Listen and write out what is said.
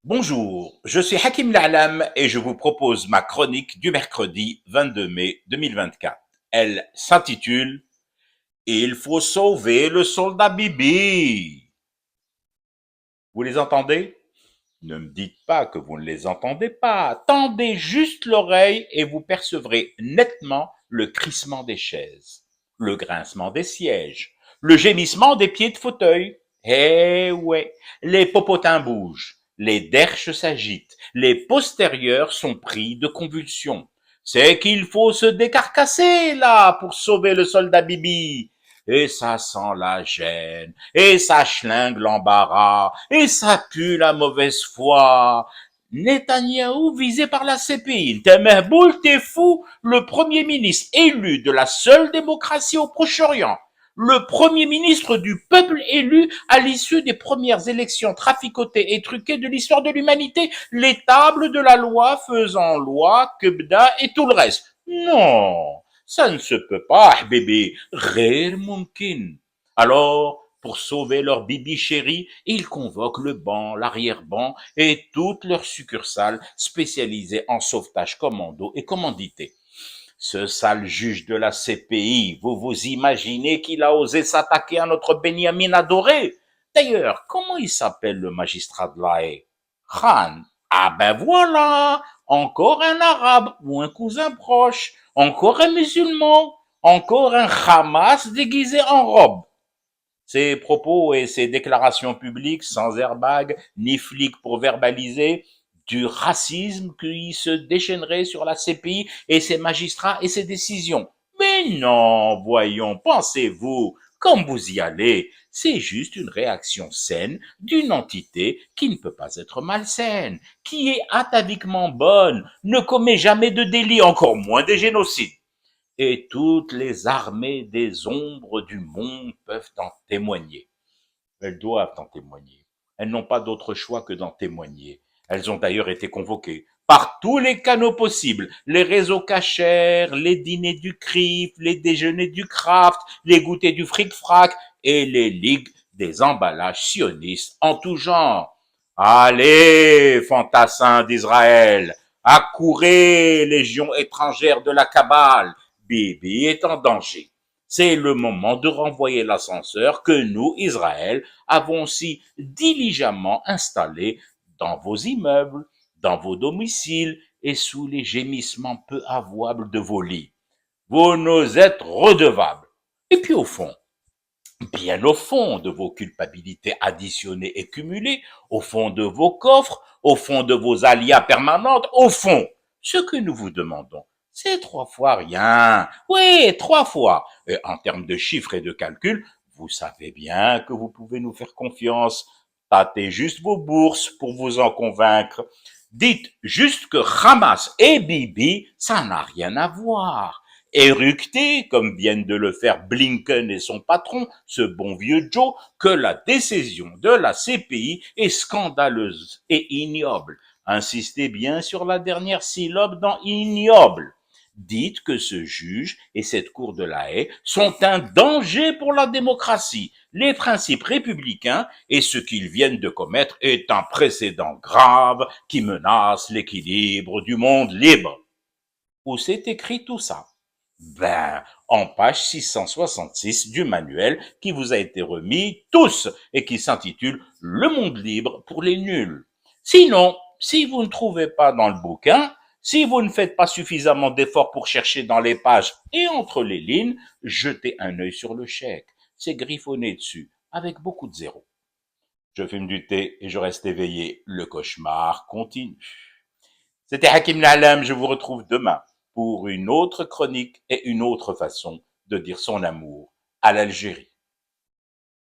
Bonjour, je suis Hakim La'alam et je vous propose ma chronique du mercredi 22 mai 2024. Elle s'intitule Il faut sauver le soldat Bibi. Vous les entendez? Ne me dites pas que vous ne les entendez pas. Tendez juste l'oreille et vous percevrez nettement le crissement des chaises, le grincement des sièges, le gémissement des pieds de fauteuil. Eh ouais, les popotins bougent, les derches s'agitent, les postérieurs sont pris de convulsions. C'est qu'il faut se décarcasser là pour sauver le soldat Bibi. Et ça sent la gêne, et ça schlingue l'embarras, et ça pue la mauvaise foi. Netanyahou visé par la CPI. T'es Mehboul, t'es fou, le premier ministre élu de la seule démocratie au Proche-Orient. Le premier ministre du peuple élu à l'issue des premières élections traficotées et truquées de l'histoire de l'humanité, les tables de la loi faisant loi, Kebda et tout le reste. Non, ça ne se peut pas, bébé. Rare mumkin. Alors, pour sauver leur bibi chéri, ils convoquent le banc, l'arrière-banc et toutes leurs succursales spécialisées en sauvetage commando et commandité. Ce sale juge de la CPI, vous vous imaginez qu'il a osé s'attaquer à notre Benjamin adoré? D'ailleurs, comment il s'appelle le magistrat de la Haye? Khan. Ah ben voilà, encore un arabe ou un cousin proche, encore un musulman, encore un Hamas déguisé en robe. Ses propos et ses déclarations publiques, sans airbag ni flic pour verbaliser, du racisme qui se déchaînerait sur la CPI et ses magistrats et ses décisions. Mais non, voyons, pensez-vous, comme vous y allez, c'est juste une réaction saine d'une entité qui ne peut pas être malsaine, qui est ataviquement bonne, ne commet jamais de délit, encore moins des génocides. Et toutes les armées des ombres du monde peuvent en témoigner. Elles doivent en témoigner. Elles n'ont pas d'autre choix que d'en témoigner. Elles ont d'ailleurs été convoquées par tous les canaux possibles, les réseaux cachers, les dîners du CRIF, les déjeuners du Kraft, les goûters du fric-frac et les ligues des emballages sionistes en tout genre. Allez, fantassins d'Israël, accourez, légions étrangères de la Kabbale, Bibi est en danger. C'est le moment de renvoyer l'ascenseur que nous, Israël, avons si diligemment installé dans vos immeubles, dans vos domiciles et sous les gémissements peu avouables de vos lits. Vous nous êtes redevables. Et puis au fond, bien au fond de vos culpabilités additionnées et cumulées, au fond de vos coffres, au fond de vos alias permanentes, au fond, ce que nous vous demandons, c'est 3 fois rien. Oui, 3 fois. Et en termes de chiffres et de calculs, vous savez bien que vous pouvez nous faire confiance. Tâtez juste vos bourses pour vous en convaincre. Dites juste que Hamas et Bibi, ça n'a rien à voir. Éructez, comme viennent de le faire Blinken et son patron, ce bon vieux Joe, que la décision de la CPI est scandaleuse et ignoble. Insistez bien sur la dernière syllabe dans ignoble. Dites que ce juge et cette cour de la Haye sont un danger pour la démocratie, les principes républicains et ce qu'ils viennent de commettre est un précédent grave qui menace l'équilibre du monde libre. Où c'est écrit tout ça? Ben, en page 666 du manuel qui vous a été remis tous et qui s'intitule Le monde libre pour les nuls. Sinon, si vous ne trouvez pas dans le bouquin, si vous ne faites pas suffisamment d'efforts pour chercher dans les pages et entre les lignes, jetez un œil sur le chèque. C'est griffonné dessus, avec beaucoup de zéros. Je fume du thé et je reste éveillé. Le cauchemar continue. C'était Hakim La'alam, je vous retrouve demain pour une autre chronique et une autre façon de dire son amour à l'Algérie.